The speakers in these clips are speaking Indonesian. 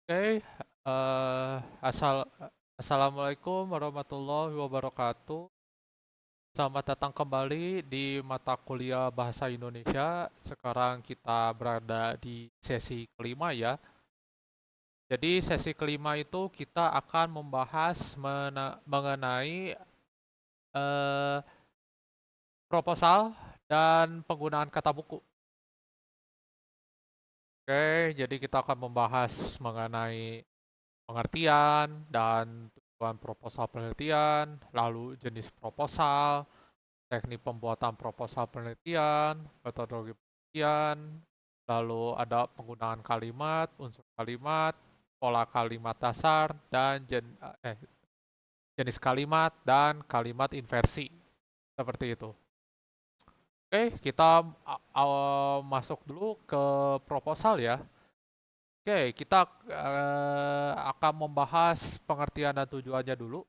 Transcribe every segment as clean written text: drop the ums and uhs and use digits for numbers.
Oke, assalamualaikum warahmatullahi wabarakatuh. Selamat datang kembali di mata kuliah Bahasa Indonesia. Sekarang kita berada di sesi kelima ya. Jadi sesi kelima itu kita akan membahas mengenai eh, proposal dan penggunaan kata buku. Oke, jadi kita akan membahas mengenai pengertian dan tujuan proposal penelitian, lalu jenis proposal, teknik pembuatan proposal penelitian, metodologi penelitian, lalu ada penggunaan kalimat, unsur kalimat, pola kalimat dasar, dan jenis kalimat dan kalimat inversi. Seperti itu. Oke, kita masuk dulu ke proposal ya. Oke, kita akan membahas pengertian dan tujuannya dulu.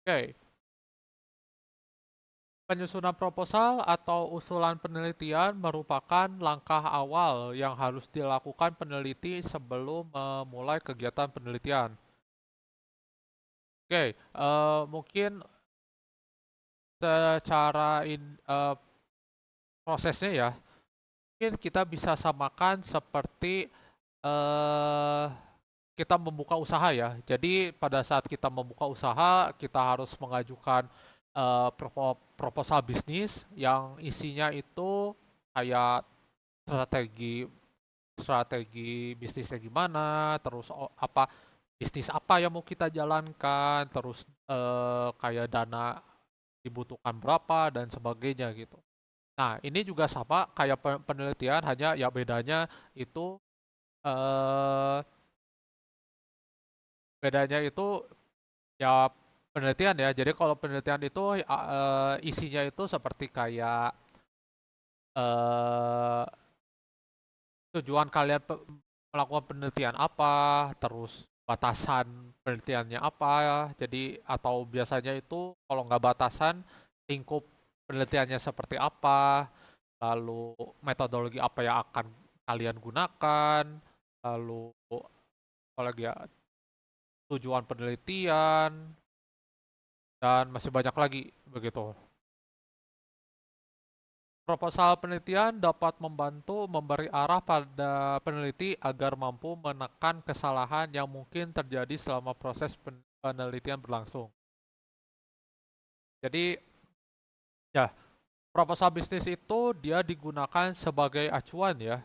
Oke, penyusunan proposal atau usulan penelitian merupakan langkah awal yang harus dilakukan peneliti sebelum memulai kegiatan penelitian. Oke, mungkin secara prosesnya ya, mungkin kita bisa samakan seperti eh, kita membuka usaha ya. Jadi pada saat kita membuka usaha, kita harus mengajukan proposal bisnis yang isinya itu kayak strategi strategi bisnisnya gimana, terus apa bisnis apa yang mau kita jalankan, terus kayak dana dibutuhkan berapa dan sebagainya gitu. Nah, ini juga sama kayak penelitian, hanya ya bedanya itu eh bedanya itu ya penelitian ya. Jadi kalau penelitian itu isinya itu seperti kayak eh tujuan kalian melakukan penelitian apa, terus batasan penelitiannya apa, jadi atau biasanya itu kalau nggak batasan, lingkup penelitiannya seperti apa, lalu metodologi apa yang akan kalian gunakan, lalu apalagi ya, tujuan penelitian, dan masih banyak lagi begitu. Proposal penelitian dapat membantu memberi arah pada peneliti agar mampu menekan kesalahan yang mungkin terjadi selama proses penelitian berlangsung. Jadi, ya, proposal bisnis itu dia digunakan sebagai acuan ya.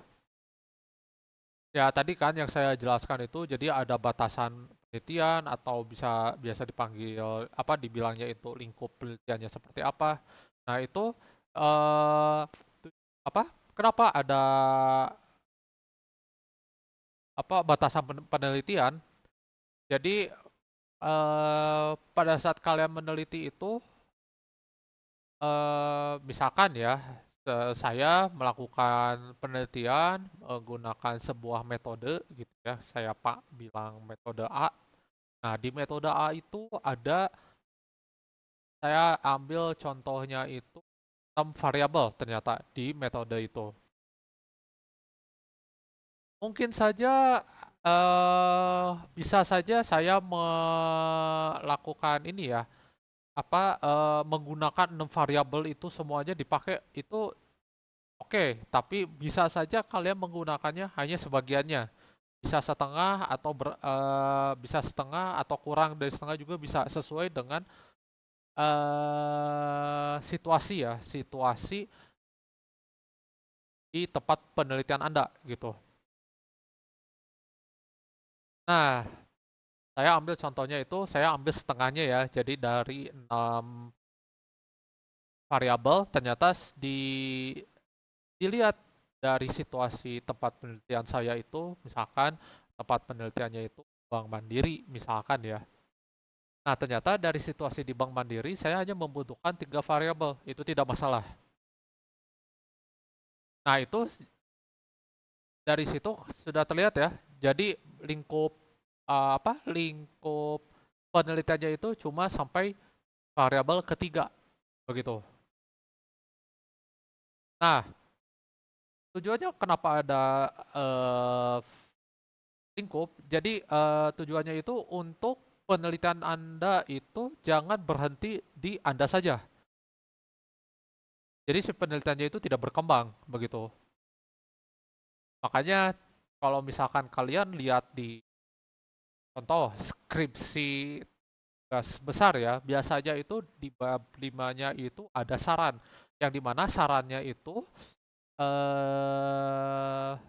Ya, tadi kan yang saya jelaskan itu jadi ada batasan penelitian atau bisa biasa dipanggil apa dibilangnya itu lingkup penelitiannya seperti apa. Nah, itu eh apa? Kenapa ada apa batasan penelitian. Jadi pada saat kalian meneliti itu misalkan ya saya melakukan penelitian menggunakan sebuah metode gitu ya. Saya Pak bilang metode A. Nah, di metode A itu ada saya ambil contohnya itu 6 variabel ternyata di metode itu. Mungkin saja bisa saja saya melakukan ini ya, apa menggunakan 6 variabel itu semuanya dipakai itu oke, tapi bisa saja kalian menggunakannya hanya sebagiannya. Bisa setengah atau bisa setengah atau kurang dari setengah juga bisa sesuai dengan situasi ya, situasi di tempat penelitian Anda gitu. Nah, saya ambil contohnya itu, saya ambil setengahnya ya. Jadi dari 6 variabel ternyata dilihat dari situasi tempat penelitian saya itu, misalkan tempat penelitiannya itu Bank Mandiri misalkan ya. Nah, ternyata dari situasi di Bank Mandiri saya hanya membutuhkan 3 variabel, itu tidak masalah. Nah, itu dari situ sudah terlihat ya. Jadi lingkup lingkup penelitiannya itu cuma sampai variabel ketiga begitu. Nah, tujuannya kenapa ada lingkup. Jadi tujuannya itu untuk penelitian Anda itu jangan berhenti di Anda saja. Jadi si penelitiannya itu tidak berkembang begitu. Makanya kalau misalkan kalian lihat di contoh skripsi gas besar ya, biasanya itu di bab 5-nya itu ada saran. Yang dimana sarannya itu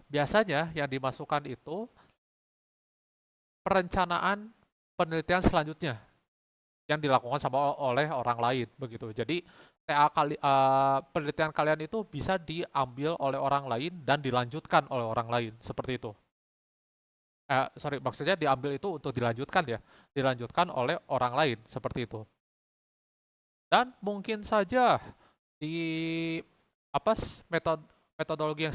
biasanya yang dimasukkan itu perencanaan penelitian selanjutnya yang dilakukan sama oleh orang lain begitu. Jadi penelitian kalian itu bisa diambil oleh orang lain dan dilanjutkan oleh orang lain seperti itu. Sorry, maksudnya diambil itu untuk dilanjutkan ya, dilanjutkan oleh orang lain seperti itu. Dan mungkin saja di metodologi yang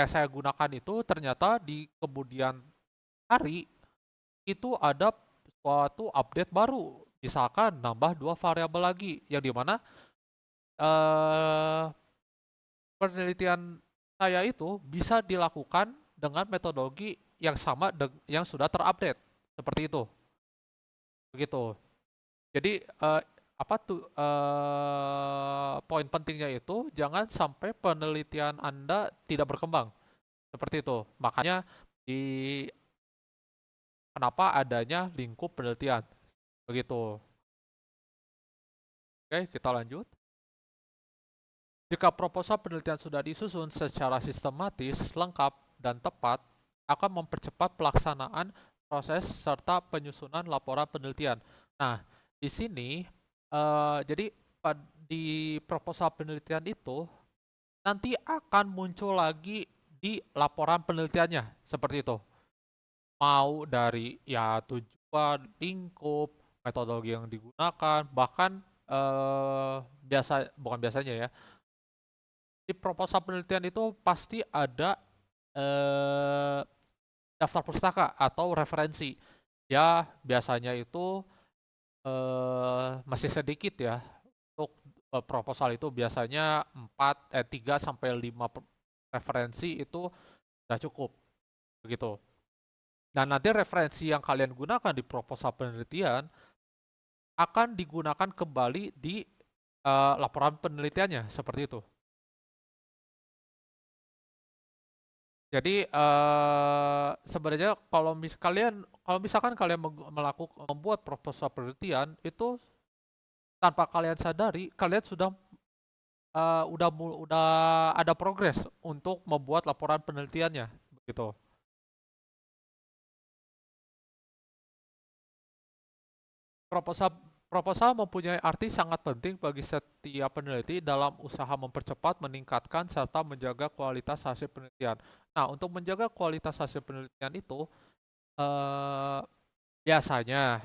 saya gunakan itu ternyata di kemudian hari itu ada suatu update baru, misalkan nambah dua variabel lagi, yang dimana eh, penelitian saya itu bisa dilakukan dengan metodologi yang sama yang sudah terupdate seperti itu, begitu. Jadi apa tuh poin pentingnya itu jangan sampai penelitian Anda tidak berkembang seperti itu. Makanya di kenapa adanya lingkup penelitian begitu. Oke, kita lanjut. Jika proposal penelitian sudah disusun secara sistematis, lengkap, dan tepat, akan mempercepat pelaksanaan proses serta penyusunan laporan penelitian. Nah, di sini, jadi di proposal penelitian itu nanti akan muncul lagi di laporan penelitiannya, seperti itu. Mau dari ya tujuan, lingkup, metodologi yang digunakan, bahkan bukan biasanya ya, di proposal penelitian itu pasti ada eh, daftar pustaka atau referensi. Ya, biasanya itu masih sedikit ya. Untuk proposal itu biasanya 3 sampai 5 referensi itu sudah cukup. Begitu. Dan nanti referensi yang kalian gunakan di proposal penelitian akan digunakan kembali di laporan penelitiannya, seperti itu. Jadi sebenarnya kalau misalkan kalian membuat proposal penelitian itu tanpa kalian sadari kalian sudah udah ada progres untuk membuat laporan penelitiannya begitu. Proposal proposal mempunyai arti sangat penting bagi setiap peneliti dalam usaha mempercepat, meningkatkan serta menjaga kualitas hasil penelitian. Nah, untuk menjaga kualitas hasil penelitian itu eh, biasanya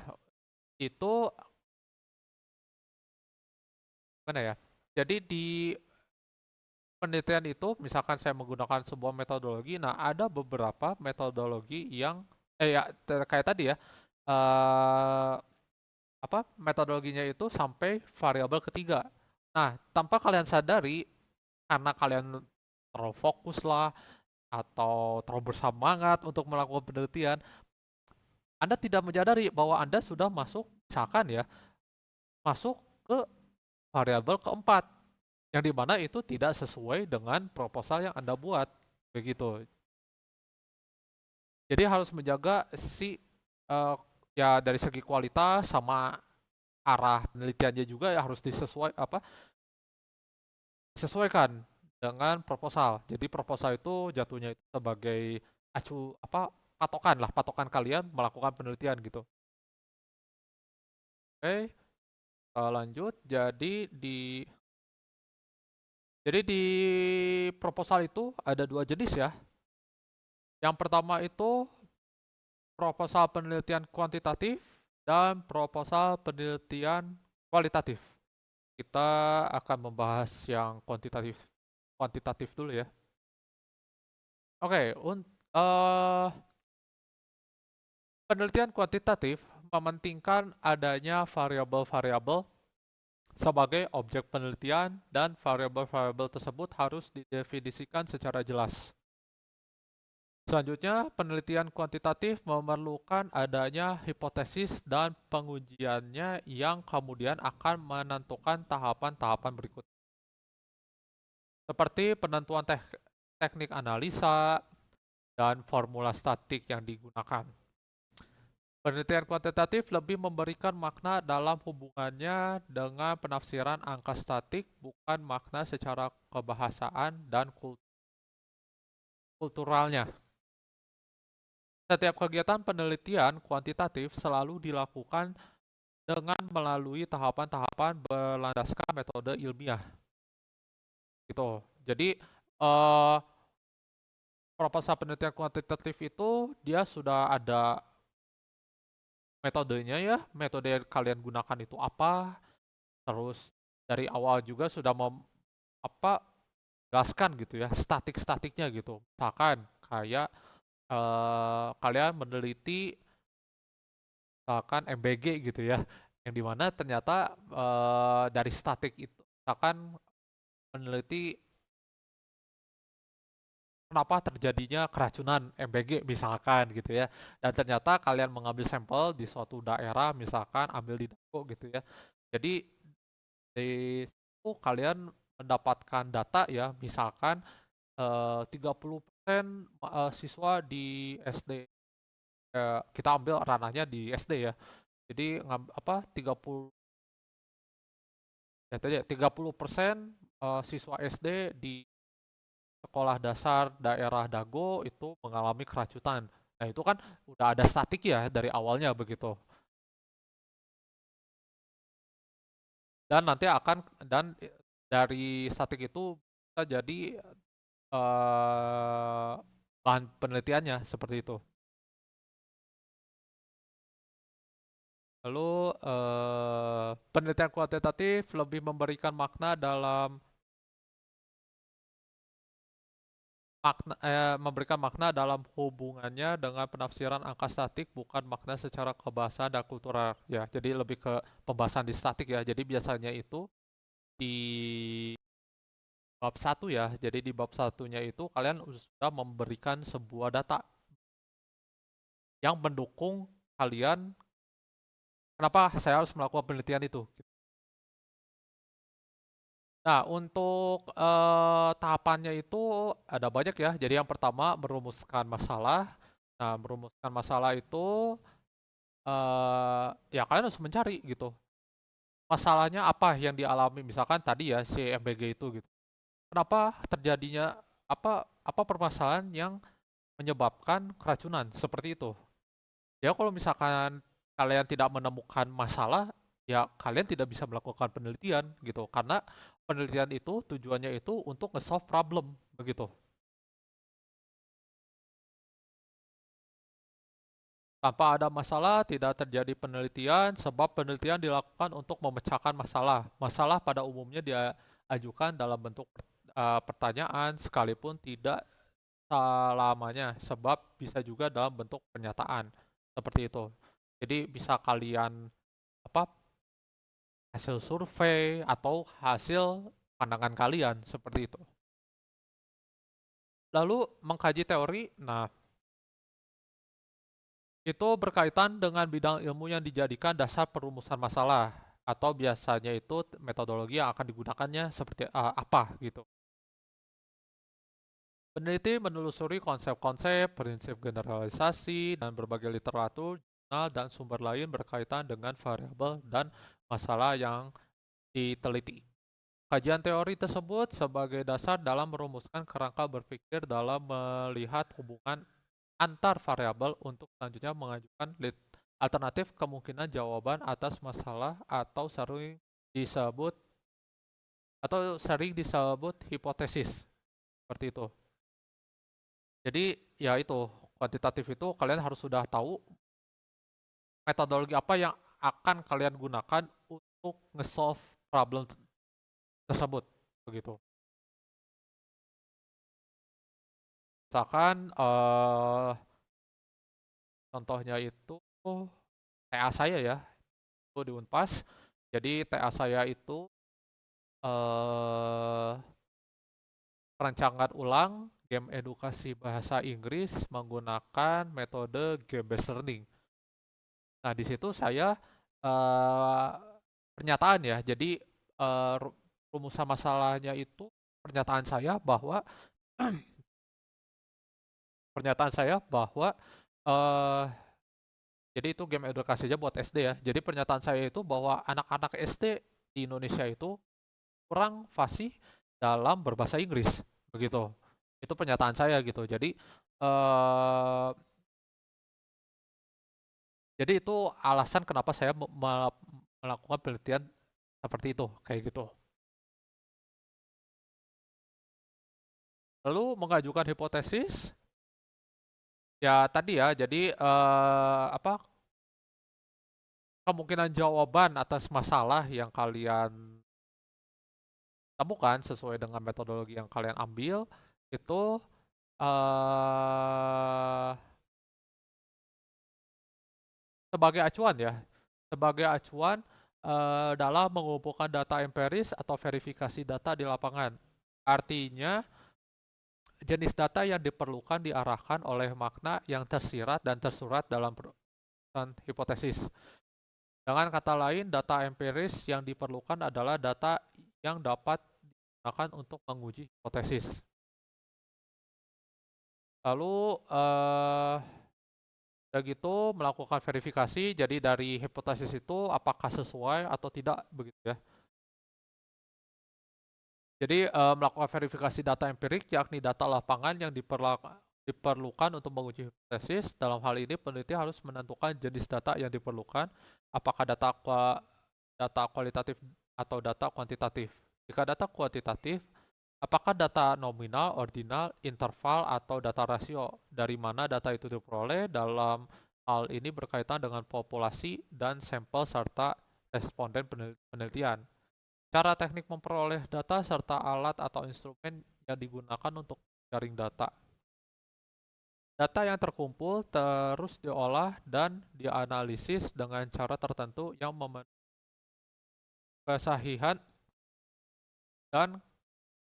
itu mana ya? Jadi di penelitian itu, misalkan saya menggunakan sebuah metodologi, nah ada beberapa metodologi yang, ya kayak tadi ya, eh apa metodologinya itu sampai variabel ketiga. Nah, tanpa kalian sadari, karena kalian terlalu fokus lah atau terlalu bersemangat untuk melakukan penelitian, Anda tidak menyadari bahwa Anda sudah masuk, misalkan ya, masuk ke variabel keempat, yang dimana itu tidak sesuai dengan proposal yang Anda buat, begitu. Jadi harus menjaga eh, ya dari segi kualitas sama arah penelitiannya juga ya harus disesuaikan dengan proposal. Jadi proposal itu jatuhnya itu sebagai patokan kalian melakukan penelitian gitu. Oke, lanjut. Jadi di proposal itu ada dua jenis ya. Yang pertama itu proposal penelitian kuantitatif dan proposal penelitian kualitatif. Kita akan membahas yang kuantitatif kuantitatif dulu ya. Oke, penelitian kuantitatif mementingkan adanya variabel-variabel sebagai objek penelitian dan variabel-variabel tersebut harus didefinisikan secara jelas. Selanjutnya, penelitian kuantitatif memerlukan adanya hipotesis dan pengujiannya yang kemudian akan menentukan tahapan-tahapan berikut. Seperti penentuan teknik analisa dan formula statik yang digunakan. Penelitian kuantitatif lebih memberikan makna dalam hubungannya dengan penafsiran angka statik, bukan makna secara kebahasaan dan kulturalnya. Setiap kegiatan penelitian kuantitatif selalu dilakukan dengan melalui tahapan-tahapan berlandaskan metode ilmiah. Gitu. Jadi eh, proposal penelitian kuantitatif itu dia sudah ada metodenya ya, metode yang kalian gunakan itu apa, terus dari awal juga sudah apa jelaskan gitu ya, statik-statiknya gitu. Misalkan kayak kalian meneliti misalkan MBG gitu ya, yang dimana ternyata dari statik itu misalkan meneliti kenapa terjadinya keracunan MBG misalkan gitu ya, dan ternyata kalian mengambil sampel di suatu daerah misalkan ambil di Dago gitu ya, jadi di situ kalian mendapatkan data ya, misalkan 30% siswa di SD, kita ambil ranahnya di SD ya, jadi apa 30 ya tadi ya, 30% siswa SD di sekolah dasar daerah Dago itu mengalami keracunan. Nah, itu kan udah ada statik ya dari awalnya begitu. Dan nanti akan dan dari statik itu bisa jadi bahan penelitiannya seperti itu. Lalu penelitian kuantitatif lebih memberikan makna dalam memberikan makna dalam hubungannya dengan penafsiran angka statik, bukan makna secara kebahasaan dan kultural ya. Jadi lebih ke pembahasan di statik ya. Jadi biasanya itu di bab satu ya. Jadi di bab satunya itu kalian sudah memberikan sebuah data yang mendukung kalian kenapa saya harus melakukan penelitian itu. Nah, untuk tahapannya itu ada banyak ya. Jadi yang pertama merumuskan masalah. Nah, merumuskan masalah itu ya kalian harus mencari gitu. Masalahnya apa yang dialami misalkan tadi ya si MBG itu gitu. Kenapa terjadinya apa permasalahan yang menyebabkan keracunan seperti itu. Ya kalau misalkan kalian tidak menemukan masalah, ya kalian tidak bisa melakukan penelitian gitu. Karena penelitian itu tujuannya itu untuk nge-solve problem begitu. Tanpa ada masalah, tidak terjadi penelitian, sebab penelitian dilakukan untuk memecahkan masalah. Masalah pada umumnya diajukan dalam bentuk pertanyaan, sekalipun tidak selamanya, sebab bisa juga dalam bentuk pernyataan seperti itu. Jadi bisa kalian apa hasil survei atau hasil pandangan kalian seperti itu. Lalu mengkaji teori, nah itu berkaitan dengan bidang ilmu yang dijadikan dasar perumusan masalah atau biasanya itu metodologi yang akan digunakannya seperti apa gitu. Peneliti menelusuri konsep-konsep, prinsip generalisasi, dan berbagai literatur, jurnal, dan sumber lain berkaitan dengan variabel dan masalah yang diteliti. Kajian teori tersebut sebagai dasar dalam merumuskan kerangka berpikir dalam melihat hubungan antar variabel untuk selanjutnya mengajukan alternatif kemungkinan jawaban atas masalah disebut atau sering disebut hipotesis seperti itu. Jadi ya itu kuantitatif itu kalian harus sudah tahu metodologi apa yang akan kalian gunakan untuk nge-solve problem tersebut begitu. Misalkan contohnya itu TA saya ya, itu di Unpas. Jadi TA saya itu eh perancangan ulang game edukasi bahasa Inggris menggunakan metode game-based learning. Nah, di situ saya eh, pernyataan ya. Jadi rumusan masalahnya itu pernyataan saya bahwa pernyataan saya bahwa eh jadi itu game edukasi aja buat SD ya. Jadi pernyataan saya itu bahwa anak-anak SD di Indonesia itu kurang fasih dalam berbahasa Inggris, begitu. Itu pernyataan saya gitu. Eh jadi itu alasan kenapa saya melakukan penelitian seperti itu, kayak gitu. Lalu mengajukan hipotesis, ya tadi ya. Jadi apa kemungkinan jawaban atas masalah yang kalian temukan sesuai dengan metodologi yang kalian ambil itu eh sebagai acuan ya, sebagai acuan dalam mengumpulkan data empiris atau verifikasi data di lapangan. Artinya, jenis data yang diperlukan diarahkan oleh makna yang tersirat dan tersurat dalam perusahaan hipotesis. Dengan kata lain, data empiris yang diperlukan adalah data yang dapat digunakan untuk menguji hipotesis. Lalu, udah gitu melakukan verifikasi, jadi dari hipotesis itu apakah sesuai atau tidak begitu ya. Jadi melakukan verifikasi data empirik yakni data lapangan yang diperlukan untuk menguji hipotesis. Dalam hal ini peneliti harus menentukan jenis data yang diperlukan, apakah data kualitatif atau data kuantitatif. Jika data kuantitatif, apakah data nominal, ordinal, interval, atau data rasio? Dari mana data itu diperoleh? Dalam hal ini berkaitan dengan populasi dan sampel serta responden penelitian. Cara teknik memperoleh data serta alat atau instrumen yang digunakan untuk jaring data. Data yang terkumpul terus diolah dan dianalisis dengan cara tertentu yang memenuhi kesahihan dan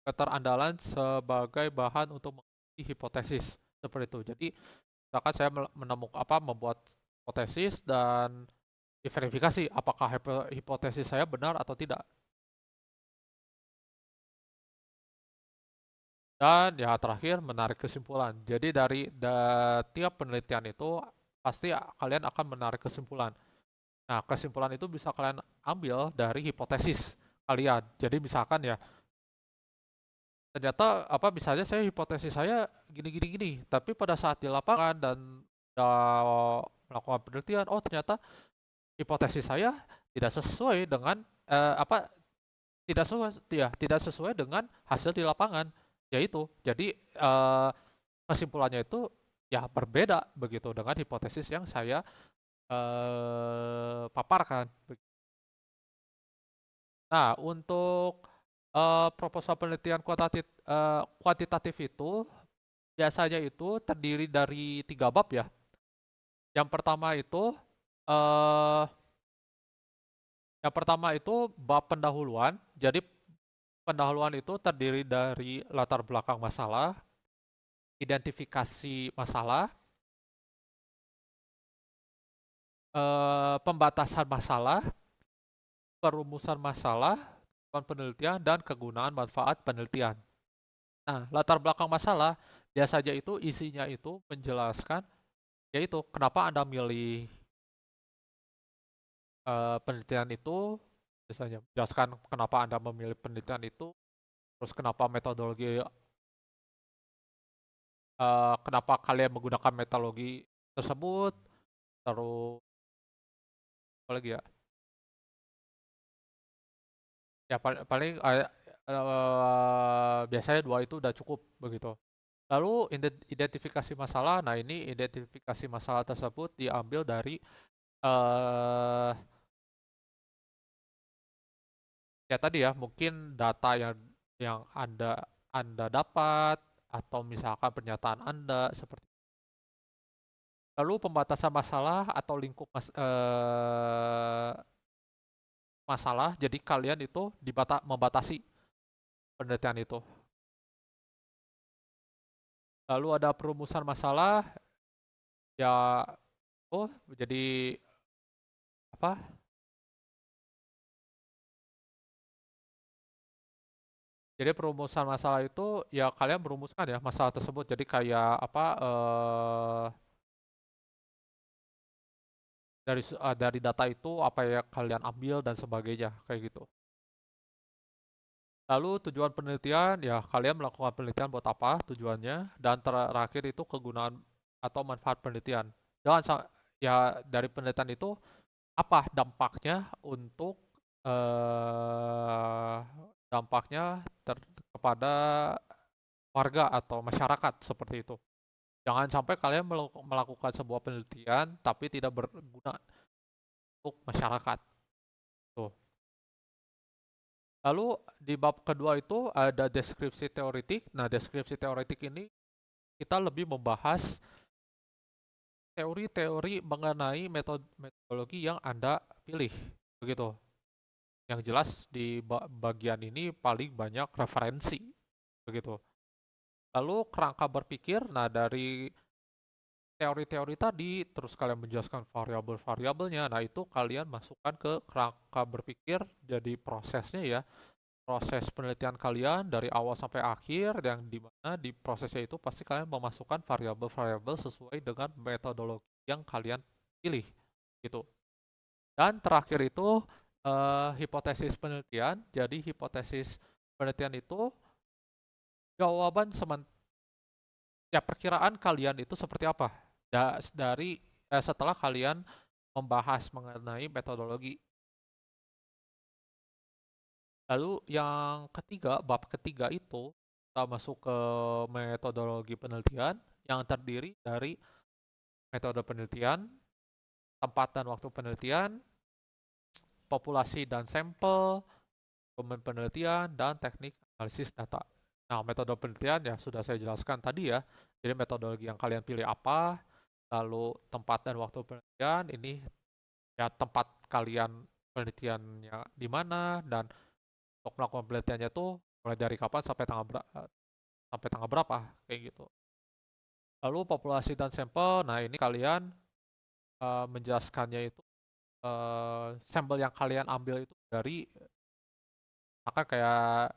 keterandalan sebagai bahan untuk menguji hipotesis seperti itu. Jadi, misalkan saya menemukan membuat hipotesis dan diverifikasi apakah hipotesis saya benar atau tidak. Dan ya terakhir menarik kesimpulan. Jadi dari tiap penelitian itu pasti kalian akan menarik kesimpulan. Nah, kesimpulan itu bisa kalian ambil dari hipotesis kalian. Jadi misalkan ya, ternyata bisa aja saya hipotesis saya gini gini gini, tapi pada saat di lapangan dan melakukan penelitian, oh ternyata hipotesis saya tidak sesuai dengan tidak sesuai dengan hasil di lapangan. Yaitu, jadi kesimpulannya itu ya berbeda begitu dengan hipotesis yang saya paparkan. Nah, untuk proposal penelitian kuantitatif itu biasanya itu terdiri dari 3 bab ya. Yang pertama itu eh, yang pertama itu bab pendahuluan. Jadi pendahuluan itu terdiri dari latar belakang masalah, identifikasi masalah, pembatasan masalah, perumusan masalah, penelitian, dan kegunaan manfaat penelitian. Nah, latar belakang masalah biasanya itu isinya itu menjelaskan yaitu kenapa Anda milih penelitian itu, misalnya menjelaskan kenapa Anda memilih penelitian itu, terus kenapa metodologi, kenapa kalian menggunakan metodologi tersebut, terus apa lagi ya? Ya paling biasanya 2 itu udah cukup begitu. Lalu identifikasi masalah. Nah, ini identifikasi masalah tersebut diambil dari eh ya tadi ya, mungkin data yang Anda dapat atau misalkan pernyataan Anda seperti. Lalu pembatasan masalah atau lingkup masalah. Jadi kalian itu membatasi penelitian itu. Lalu ada perumusan masalah, ya, oh, jadi apa? Jadi perumusan masalah itu ya kalian merumuskan ya masalah tersebut. Jadi kayak apa dari data itu apa yang kalian ambil dan sebagainya kayak gitu. Lalu tujuan penelitian ya kalian melakukan penelitian buat apa tujuannya dan terakhir itu kegunaan atau manfaat penelitian. Jangan ya dari penelitian itu apa dampaknya untuk eh dampaknya kepada warga atau masyarakat seperti itu. Jangan sampai kalian melakukan sebuah penelitian tapi tidak berguna untuk masyarakat. Tuh. Lalu di bab kedua itu ada deskripsi teoritik. Nah, deskripsi teoritik ini kita lebih membahas teori-teori mengenai metodologi yang Anda pilih. Begitu. Yang jelas di bagian ini paling banyak referensi. Begitu. Lalu kerangka berpikir, nah dari teori-teori tadi, terus kalian menjelaskan variabel-variabelnya, nah itu kalian masukkan ke kerangka berpikir, jadi prosesnya ya, proses penelitian kalian dari awal sampai akhir, yang dimana di prosesnya itu pasti kalian memasukkan variabel-variabel sesuai dengan metodologi yang kalian pilih, gitu. Dan terakhir itu hipotesis penelitian, jadi hipotesis penelitian itu jawaban ya perkiraan kalian itu seperti apa dari setelah kalian membahas mengenai metodologi. Lalu yang ketiga, bab ketiga itu kita masuk ke metodologi penelitian yang terdiri dari metode penelitian, tempat dan waktu penelitian, populasi dan sampel, domain penelitian, dan teknik analisis data. Nah, metode penelitian ya sudah saya jelaskan tadi ya. Jadi metodologi yang kalian pilih apa, lalu tempat dan waktu penelitian, ini ya tempat kalian penelitiannya di mana, dan untuk melakukan penelitiannya tuh mulai dari kapan sampai tanggal berapa, kayak gitu. Lalu populasi dan sampel, nah ini kalian menjelaskannya itu sampel yang kalian ambil itu dari maka kayak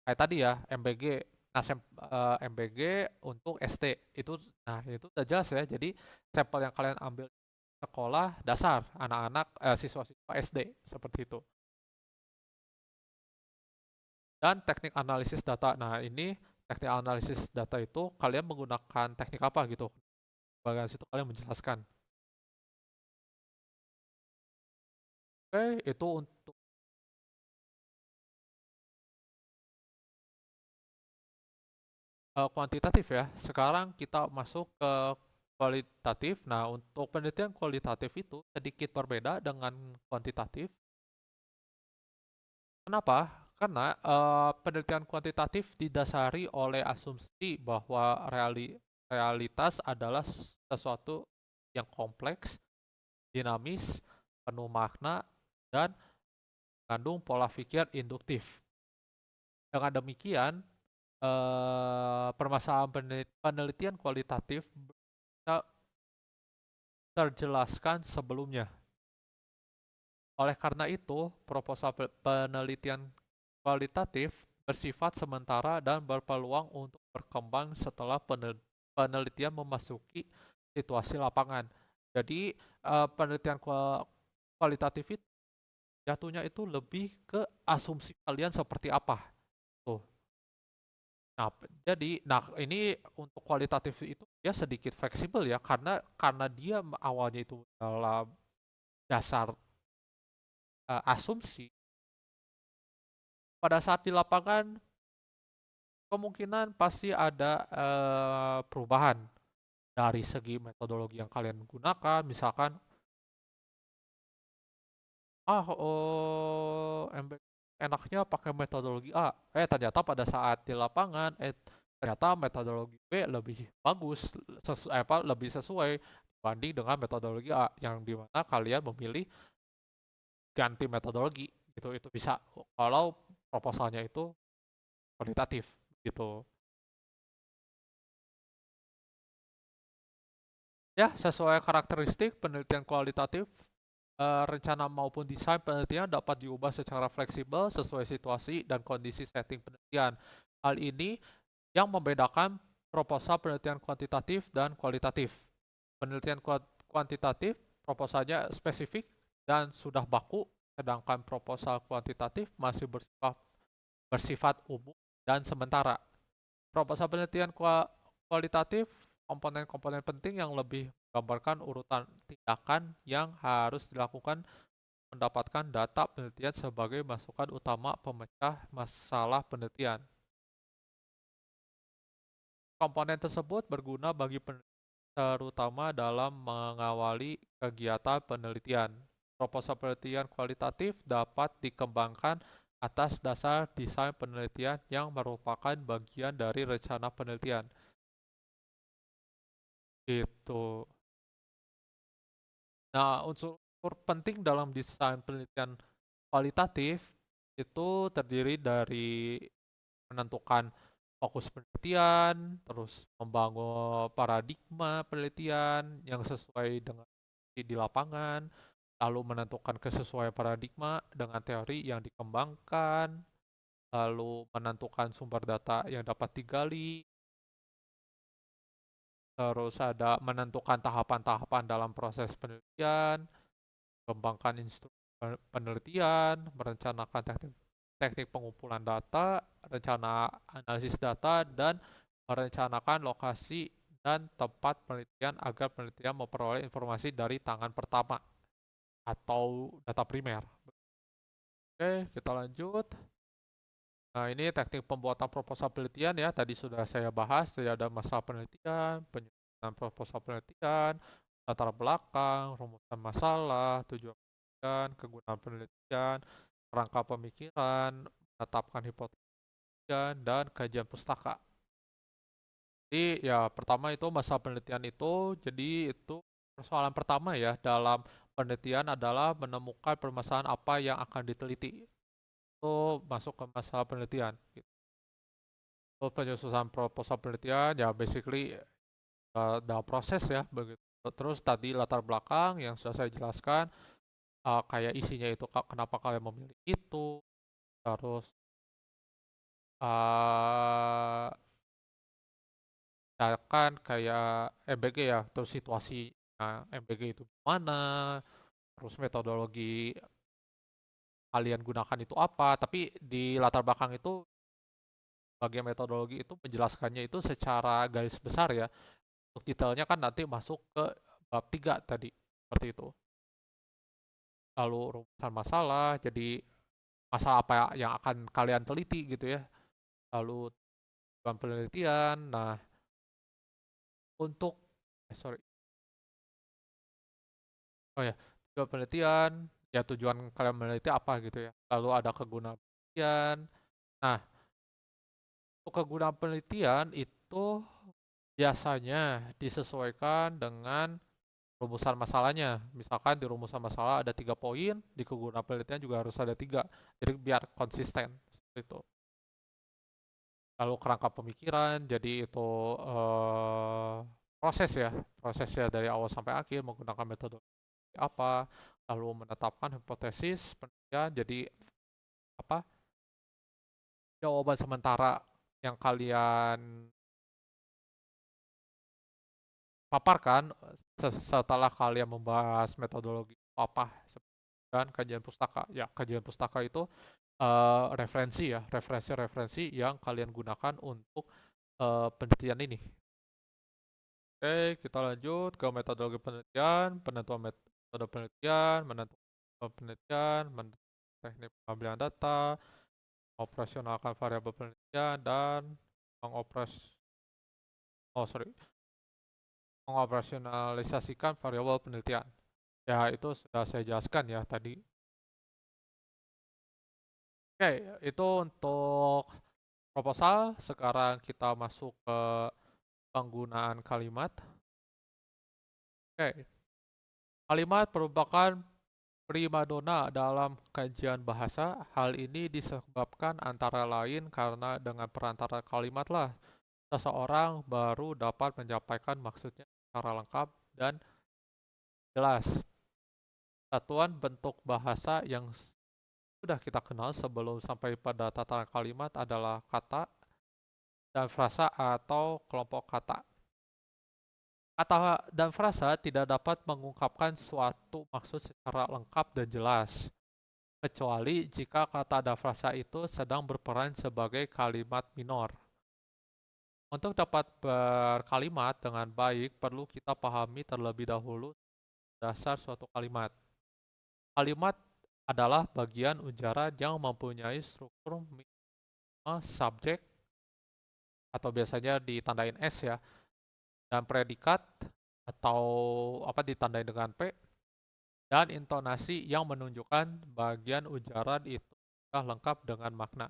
kayak tadi ya MBG. Nah, MBG untuk ST itu, nah itu udah jelas ya. Jadi sampel yang kalian ambil sekolah dasar anak-anak siswa-siswa SD seperti itu. Dan teknik analisis data. Nah, ini teknik analisis data itu kalian menggunakan teknik apa gitu. Bagian situ kalian menjelaskan. Oke, itu untuk kuantitatif ya. Sekarang kita masuk ke kualitatif. Nah, untuk penelitian kualitatif itu sedikit berbeda dengan kuantitatif. Kenapa? Karena penelitian kuantitatif didasari oleh asumsi bahwa realitas adalah sesuatu yang kompleks, dinamis, penuh makna, dan mengandung pola pikir induktif. Dengan demikian, permasalahan penelitian kualitatif bisa terjelaskan sebelumnya. Oleh karena itu, proposal penelitian kualitatif bersifat sementara dan berpeluang untuk berkembang setelah penelitian memasuki situasi lapangan. Jadi, penelitian kualitatif itu jatuhnya itu lebih ke asumsi kalian seperti apa. Tuh. Nah, nah ini untuk kualitatif itu dia sedikit fleksibel ya karena dia awalnya itu dalam dasar asumsi. Pada saat di lapangan kemungkinan pasti ada perubahan dari segi metodologi yang kalian gunakan. Misalkan, enaknya pakai metodologi A. Ternyata pada saat di lapangan, ternyata metodologi B lebih bagus, lebih sesuai dibanding dengan metodologi A, yang dimana kalian memilih ganti metodologi gitu. Itu bisa kalau proposalnya itu kualitatif gitu. Ya, sesuai karakteristik penelitian kualitatif, rencana maupun desain penelitian dapat diubah secara fleksibel sesuai situasi dan kondisi setting penelitian. Hal ini yang membedakan proposal penelitian kuantitatif dan kualitatif. Penelitian kuantitatif, proposalnya spesifik dan sudah baku, sedangkan proposal kuantitatif masih bersifat umum dan sementara. Proposal penelitian kualitatif, komponen-komponen penting yang lebih menggambarkan urutan tindakan yang harus dilakukan mendapatkan data penelitian sebagai masukan utama pemecah masalah penelitian. Komponen tersebut berguna bagi penelitian terutama dalam mengawali kegiatan penelitian. Proposal penelitian kualitatif dapat dikembangkan atas dasar desain penelitian yang merupakan bagian dari rencana penelitian. Gitu. Nah, unsur penting dalam desain penelitian kualitatif itu terdiri dari menentukan fokus penelitian, terus membangun paradigma penelitian yang sesuai dengan di lapangan, lalu menentukan kesesuaian paradigma dengan teori yang dikembangkan, lalu menentukan sumber data yang dapat digali, terus ada menentukan tahapan-tahapan dalam proses penelitian, kembangkan instrumen penelitian, merencanakan teknik pengumpulan data, rencana analisis data, dan merencanakan lokasi dan tempat penelitian agar penelitian memperoleh informasi dari tangan pertama atau data primer. Oke, kita lanjut. Nah, ini teknik pembuatan proposal penelitian ya. Tadi sudah saya bahas, tidak ada masalah penelitian, penyusunan proposal penelitian, latar belakang, rumusan masalah, tujuan penelitian, kegunaan penelitian, rangka pemikiran, menetapkan hipotesis dan kajian pustaka. Jadi ya pertama itu masalah penelitian itu, jadi itu persoalan pertama ya dalam penelitian adalah menemukan permasalahan apa yang akan diteliti. Itu masuk ke masalah penelitian. Gitu. Terus penyusunan proposal penelitian ya basically dalam proses ya begitu. Terus tadi latar belakang yang sudah saya jelaskan, kayak isinya itu kenapa kalian memilih itu, terus uh, ya kan kayak MBG ya, terus situasi MBG itu gimana, terus metodologi kalian gunakan itu apa, tapi di latar belakang itu bagian metodologi itu menjelaskannya itu secara garis besar ya. Untuk detailnya kan nanti masuk ke bab 3 tadi, seperti itu. Lalu rumusan masalah, jadi masalah apa yang akan kalian teliti gitu ya. Lalu tujuan penelitian, nah untuk, sorry, oh ya, tujuan penelitian, ya tujuan kalian meneliti apa gitu ya. Lalu ada kegunaan penelitian. Nah, untuk kegunaan penelitian itu biasanya disesuaikan dengan rumusan masalahnya. Misalkan di rumusan masalah ada 3 poin, di kegunaan penelitian juga harus ada 3. Jadi biar konsisten seperti itu. Lalu kerangka pemikiran, jadi itu proses ya, prosesnya dari awal sampai akhir menggunakan metode apa, lalu menetapkan hipotesis penelitian, jadi apa jawaban sementara yang kalian paparkan setelah kalian membahas metodologi apa dan kajian pustaka. Ya, kajian pustaka itu referensi ya, referensi-referensi yang kalian gunakan untuk penelitian ini. Oke, kita lanjut ke metodologi penelitian, penentuan metode penelitian, menentukan penelitian, teknik pengambilan data, operasionalkan variabel penelitian, dan mengopres, oh sorry, mengoperasionalisasikan variabel penelitian. Ya, itu sudah saya jelaskan ya tadi. Oke, itu untuk proposal. Sekarang kita masuk ke penggunaan kalimat. Oke, kalimat merupakan primadona dalam kajian bahasa. Hal ini disebabkan antara lain karena dengan perantara kalimatlah seseorang baru dapat menyampaikan maksudnya secara lengkap dan jelas. Satuan bentuk bahasa yang sudah kita kenal sebelum sampai pada tataran kalimat adalah kata dan frasa atau kelompok kata. Kata dan frasa tidak dapat mengungkapkan suatu maksud secara lengkap dan jelas, kecuali jika kata dan frasa itu sedang berperan sebagai kalimat minor. Untuk dapat berkalimat dengan baik, perlu kita pahami terlebih dahulu dasar suatu kalimat. Kalimat adalah bagian ujaran yang mempunyai struktur minimal subjek atau biasanya ditandain S ya, dan predikat atau apa ditandai dengan P, dan intonasi yang menunjukkan bagian ujaran itu sudah lengkap dengan makna.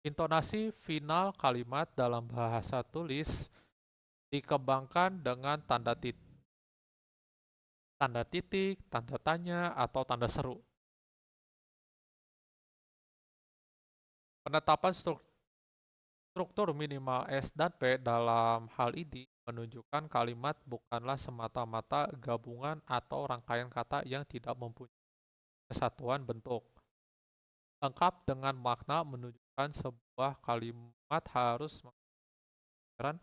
Intonasi final kalimat dalam bahasa tulis dikembangkan dengan tanda titik, tanda tanya, atau tanda seru. Penetapan struktur minimal S dan P dalam hal ini menunjukkan kalimat bukanlah semata-mata gabungan atau rangkaian kata yang tidak mempunyai kesatuan bentuk. Lengkap dengan makna menunjukkan sebuah kalimat harus menggunakan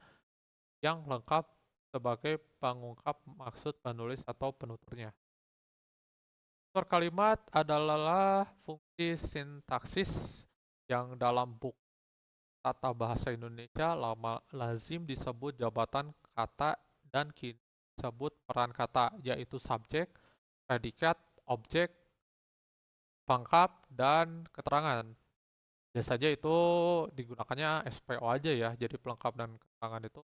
yang lengkap sebagai pengungkap maksud penulis atau penuturnya. Struktur kalimat adalah fungsi sintaksis yang dalam buku tata bahasa Indonesia lazim disebut jabatan kata dan kini disebut peran kata, yaitu subjek, predikat, objek, pelengkap, dan keterangan. Biasanya itu digunakannya SPO aja ya, jadi pelengkap dan keterangan itu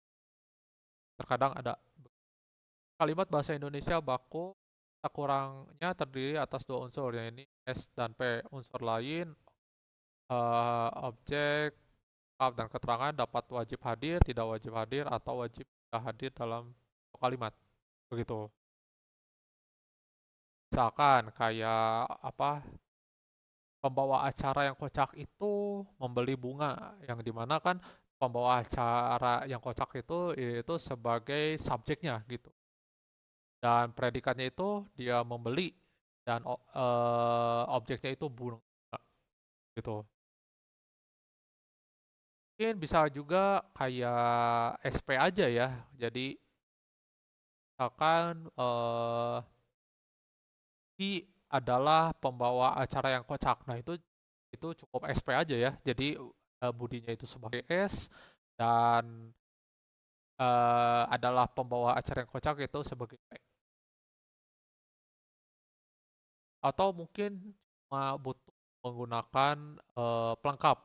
terkadang ada. Kalimat bahasa Indonesia baku tak kurangnya terdiri atas dua unsur, yaitu S dan P. Unsur lain, objek, dan keterangan dapat wajib hadir, tidak wajib hadir, atau wajib tidak hadir dalam kalimat. Begitu. Misalkan kayak apa, pembawa acara yang kocak itu membeli bunga, yang dimana kan pembawa acara yang kocak itu sebagai subjeknya gitu. Dan predikatnya itu dia membeli dan objeknya itu bunga gitu. Mungkin bisa juga kayak SP aja ya. Jadi misalkan I adalah pembawa acara yang kocak. Nah, itu cukup SP aja ya. Jadi budinya itu sebagai S dan adalah pembawa acara yang kocak itu sebagai P. Atau mungkin cuma butuh menggunakan pelengkap.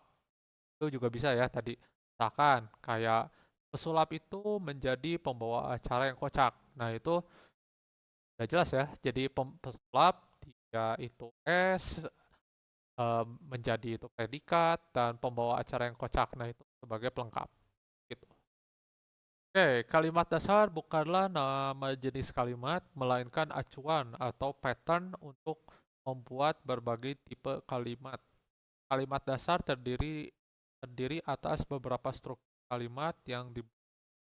Itu juga bisa ya tadi. Misalkan kayak pesulap itu menjadi pembawa acara yang kocak. Nah, itu udah jelas ya. Jadi pesulap dia itu S, menjadi itu predikat, dan pembawa acara yang kocak. Nah, itu sebagai pelengkap. Gitu. Oke, kalimat dasar bukanlah nama jenis kalimat, melainkan acuan atau pattern untuk membuat berbagai tipe kalimat. Kalimat dasar terdiri atas beberapa struktur kalimat yang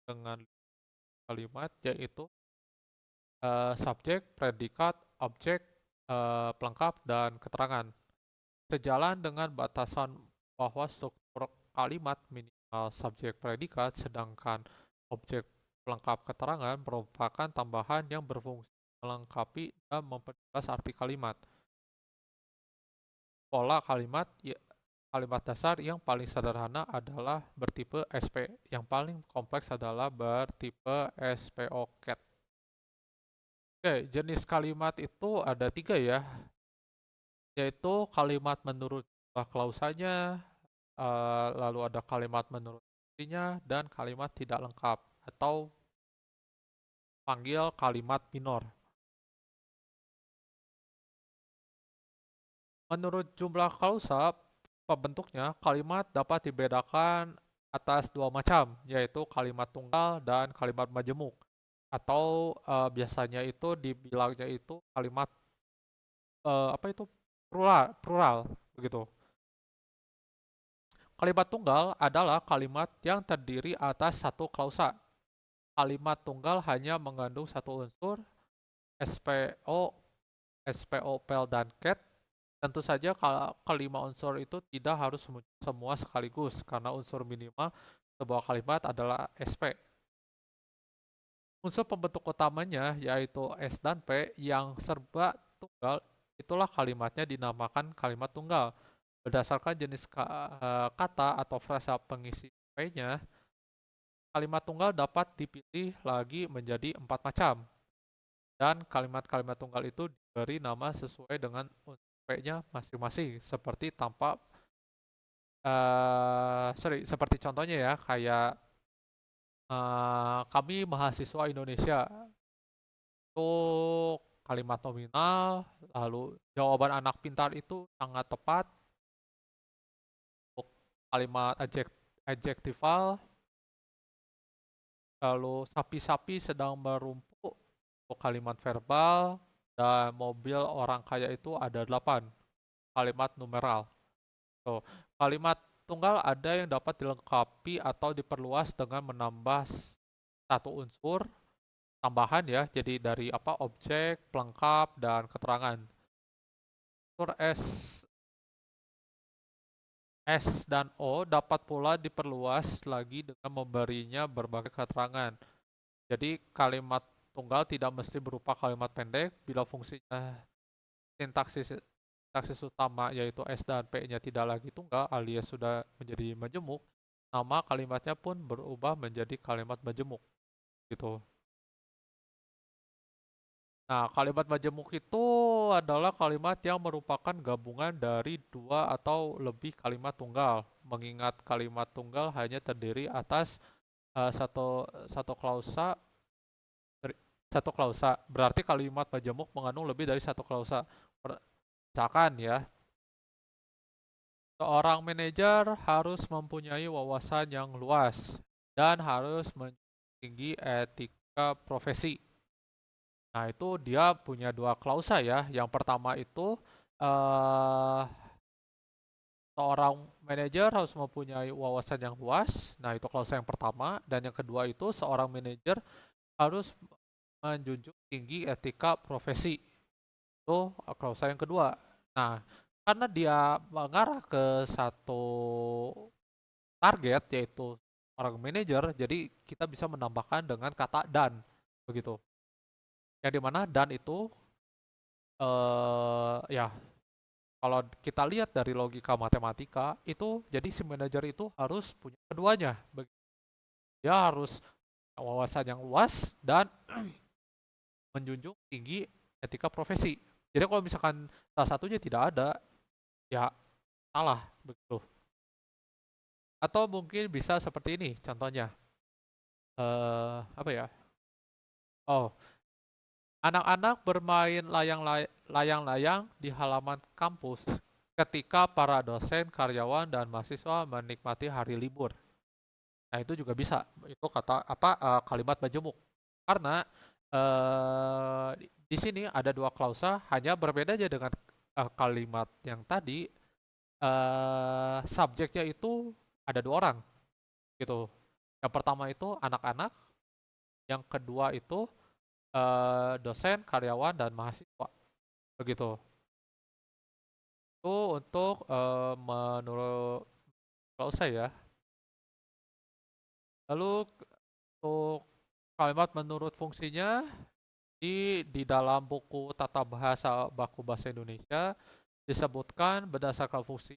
dengan kalimat, yaitu subjek, predikat, objek, pelengkap, dan keterangan. Sejalan dengan batasan bahwa struktur kalimat minimal subjek predikat, sedangkan objek pelengkap keterangan merupakan tambahan yang berfungsi melengkapi dan memperjelas arti kalimat. Pola kalimat dasar yang paling sederhana adalah bertipe SP, yang paling kompleks adalah bertipe SPO-CAT. Oke, jenis kalimat itu ada 3 ya, yaitu kalimat menurut klausanya, lalu ada kalimat menurut artinya, dan kalimat tidak lengkap atau panggil kalimat minor. Menurut jumlah klausa pembentuknya, kalimat dapat dibedakan atas dua macam, yaitu kalimat tunggal dan kalimat majemuk. Atau biasanya itu dibilangnya itu kalimat apa itu plural begitu. Kalimat tunggal adalah kalimat yang terdiri atas satu klausa. kalimat tunggal hanya mengandung satu unsur, SPO, SPO, pel, dan cat. Tentu saja kelima unsur itu tidak harus semua sekaligus, karena unsur minimal sebuah kalimat adalah SP. Unsur pembentuk utamanya yaitu S dan P yang serba tunggal, itulah kalimatnya dinamakan kalimat tunggal. Berdasarkan jenis kata atau frasa pengisi P-nya, kalimat tunggal dapat dipilih lagi menjadi 4 macam. Dan kalimat-kalimat tunggal itu diberi nama sesuai dengan unsur P-nya masing-masing. Seperti contohnya ya, kayak kami mahasiswa Indonesia, itu kalimat nominal, lalu jawaban anak pintar itu sangat tepat, kalimat adjektifal, lalu sapi-sapi sedang merumpuk, kalimat verbal, dan mobil orang kaya itu ada 8, kalimat numeral. So, kalimat tunggal ada yang dapat dilengkapi atau diperluas dengan menambah satu unsur tambahan ya, jadi dari objek, pelengkap, dan keterangan. Unsur S dan O dapat pula diperluas lagi dengan memberinya berbagai keterangan. Jadi kalimat tunggal tidak mesti berupa kalimat pendek bila fungsinya sintaksis utama yaitu S dan P-nya tidak lagi tunggal alias sudah menjadi majemuk, nama kalimatnya pun berubah menjadi kalimat majemuk gitu. Nah, kalimat majemuk itu adalah kalimat yang merupakan gabungan dari dua atau lebih kalimat tunggal. Mengingat kalimat tunggal hanya terdiri atas satu satu klausa satu klausa. Berarti kalimat majemuk mengandung lebih dari satu klausa. Misalkan ya, seorang manajer harus mempunyai wawasan yang luas dan harus tinggi etika profesi. Nah, itu dia punya dua klausa ya. Yang pertama itu eh seorang manajer harus mempunyai wawasan yang luas. Nah, itu klausa yang pertama. Dan yang kedua itu seorang manajer harus menjunjung tinggi etika profesi. Itu klausa yang kedua. Nah, karena dia mengarah ke satu target yaitu orang manajer, jadi kita bisa menambahkan dengan kata dan begitu. Yang dimana dan itu ya kalau kita lihat dari logika matematika itu jadi si manajer itu harus punya keduanya. Dia harus wawasan yang luas dan menjunjung tinggi etika profesi. Jadi kalau misalkan salah satunya tidak ada, ya salah begitu. Atau mungkin bisa seperti ini contohnya. Apa ya? Oh, anak-anak bermain layang-layang di halaman kampus ketika para dosen, karyawan, dan mahasiswa menikmati hari libur. Nah, itu juga bisa. Itu kalimat majemuk. Karena di sini ada dua klausa, hanya berbeda aja dengan kalimat yang tadi. Subjeknya itu ada dua orang, gitu. Yang pertama itu anak-anak, yang kedua itu dosen, karyawan, dan mahasiswa. Begitu. Itu untuk menurut klausa ya. Lalu untuk kalimat menurut fungsinya di dalam buku Tata Bahasa Baku Bahasa Indonesia disebutkan berdasarkan fungsi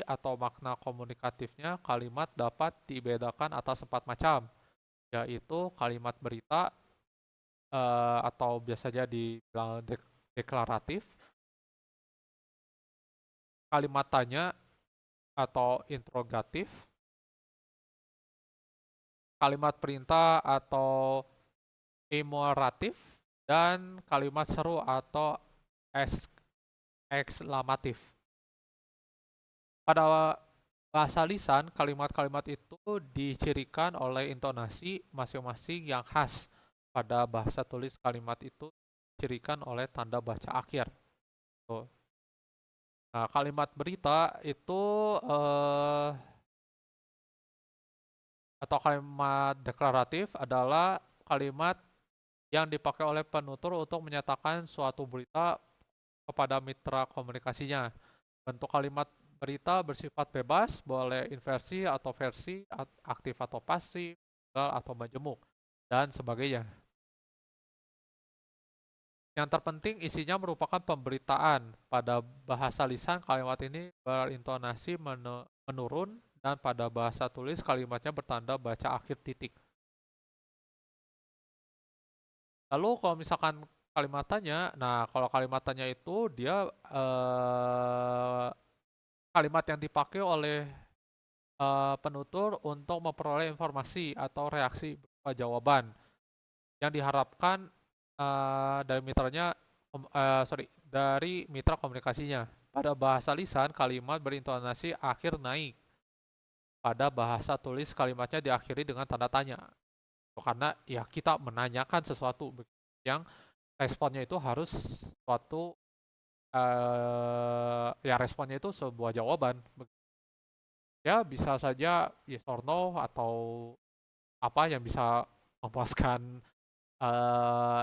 atau makna komunikatifnya kalimat dapat dibedakan atas 4 macam, yaitu kalimat berita atau biasanya dibilang deklaratif, kalimat tanya atau interrogatif, kalimat perintah atau emoratif, dan kalimat seru atau ekslamatif. Pada bahasa lisan, kalimat-kalimat itu dicirikan oleh intonasi masing-masing yang khas. Pada bahasa tulis, kalimat itu dicirikan oleh tanda baca akhir. Nah, kalimat berita itu atau kalimat deklaratif adalah kalimat yang dipakai oleh penutur untuk menyatakan suatu berita kepada mitra komunikasinya. Bentuk kalimat berita bersifat bebas, boleh inversi atau versi, aktif atau pasif, tunggal atau majemuk, dan sebagainya. Yang terpenting isinya merupakan pemberitaan. Pada bahasa lisan kalimat ini berintonasi menurun dan pada bahasa tulis kalimatnya bertanda baca akhir titik. Lalu kalau misalkan kalimat tanya, nah kalau kalimat tanya itu dia kalimat yang dipakai oleh penutur untuk memperoleh informasi atau reaksi berupa jawaban yang diharapkan dari mitranya, dari mitra komunikasinya. Pada bahasa lisan, kalimat berintonasi akhir naik. Pada bahasa tulis, kalimatnya diakhiri dengan tanda tanya. Karena ya kita menanyakan sesuatu yang responnya itu harus suatu ya responnya itu sebuah jawaban. Ya bisa saja yes or no atau apa yang bisa memuaskan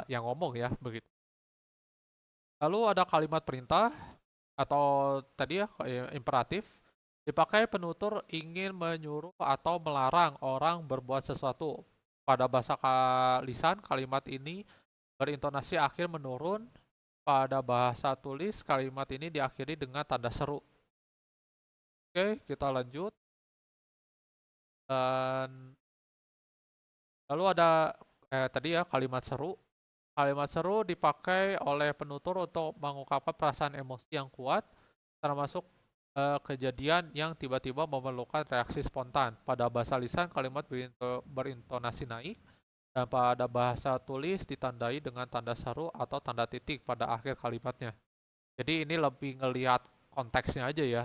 yang ngomong ya begitu. Lalu ada kalimat perintah atau tadi ya imperatif dipakai penutur ingin menyuruh atau melarang orang berbuat sesuatu. Pada bahasa lisan kalimat ini berintonasi akhir menurun. Pada bahasa tulis kalimat ini diakhiri dengan tanda seru. Oke, kita lanjut. Dan lalu ada tadi ya kalimat seru. Kalimat seru dipakai oleh penutur untuk mengungkapkan perasaan emosi yang kuat, termasuk kejadian yang tiba-tiba memerlukan reaksi spontan. Pada bahasa lisan, kalimat berintonasi naik, dan pada bahasa tulis ditandai dengan tanda seru atau tanda titik pada akhir kalimatnya. Jadi ini lebih ngelihat konteksnya aja ya.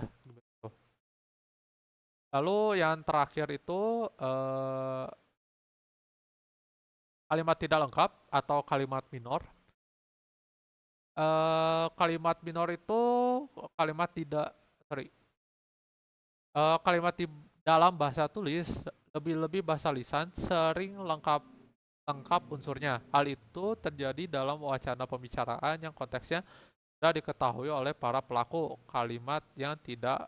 Lalu yang terakhir itu kalimat tidak lengkap atau kalimat minor. Kalimat minor itu kalimat tidak, sorry, kalimat di dalam bahasa tulis lebih-lebih bahasa lisan sering lengkap lengkap unsurnya. Hal itu terjadi dalam wacana pembicaraan yang konteksnya sudah diketahui oleh para pelaku. Kalimat yang tidak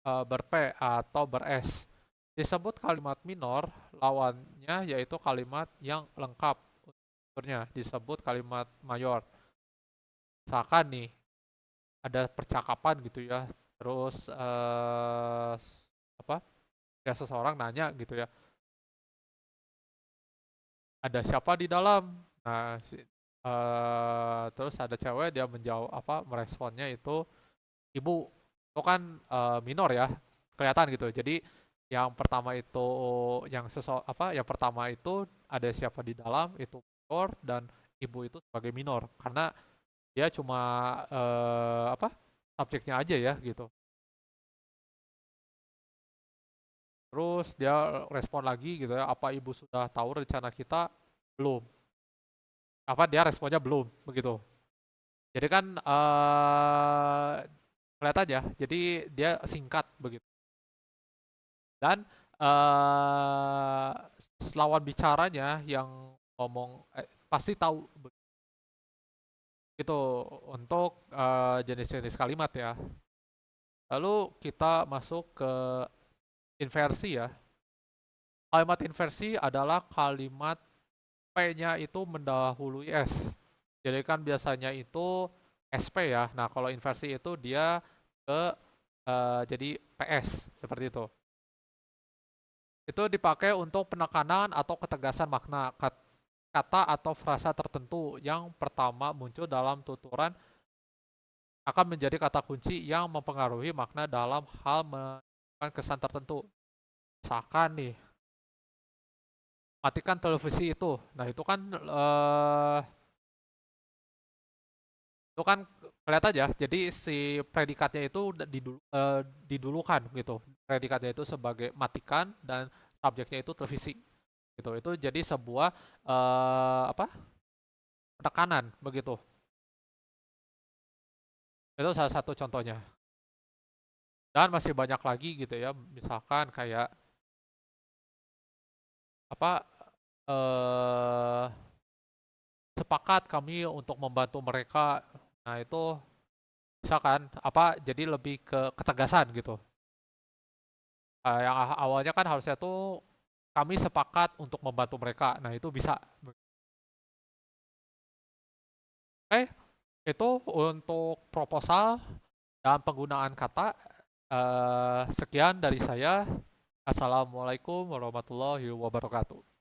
ber-P atau ber-S disebut kalimat minor, lawannya yaitu kalimat yang lengkap unsurnya disebut kalimat mayor. Misalkan nih, ada percakapan gitu ya, terus apa ya seseorang nanya gitu ya, ada siapa di dalam. Nah terus ada cewek dia menjawab apa meresponnya itu ibu. Itu kan minor ya, kelihatan gitu. Jadi yang pertama itu yang pertama itu ada siapa di dalam itu minor, dan ibu itu sebagai minor karena dia cuma apa subjeknya aja ya gitu. Terus dia respon lagi gitu ya, apa ibu sudah tahu rencana kita? Belum. Apa dia responnya belum begitu. Jadi kan kelihatan ya. Jadi dia singkat begitu. Dan eh lawan bicaranya yang ngomong pasti tahu begitu untuk jenis-jenis kalimat ya. Lalu kita masuk ke inversi ya. Kalimat inversi adalah kalimat P-nya itu mendahului S. Jadi kan biasanya itu SP ya. Nah, kalau inversi itu dia ke jadi PS seperti itu. Itu dipakai untuk penekanan atau ketegasan makna kata atau frasa tertentu yang pertama muncul dalam tuturan akan menjadi kata kunci yang mempengaruhi makna dalam hal menunjukkan kesan tertentu. Misalkan nih, matikan televisi itu. Nah, itu kan kelihatan ya. Jadi si predikatnya itu didulukan gitu. Predikatnya itu sebagai matikan dan subjeknya itu televisi. Gitu. Itu jadi sebuah apa? Penekanan begitu. Itu salah satu contohnya. Dan masih banyak lagi gitu ya. Misalkan kayak apa eh sepakat kami untuk membantu mereka. Nah, itu misalkan apa jadi lebih ke ketegasan gitu. Yang awalnya kan harusnya tuh kami sepakat untuk membantu mereka. Nah, itu bisa. Oke, itu untuk proposal dan penggunaan kata. Sekian dari saya. Assalamualaikum warahmatullahi wabarakatuh.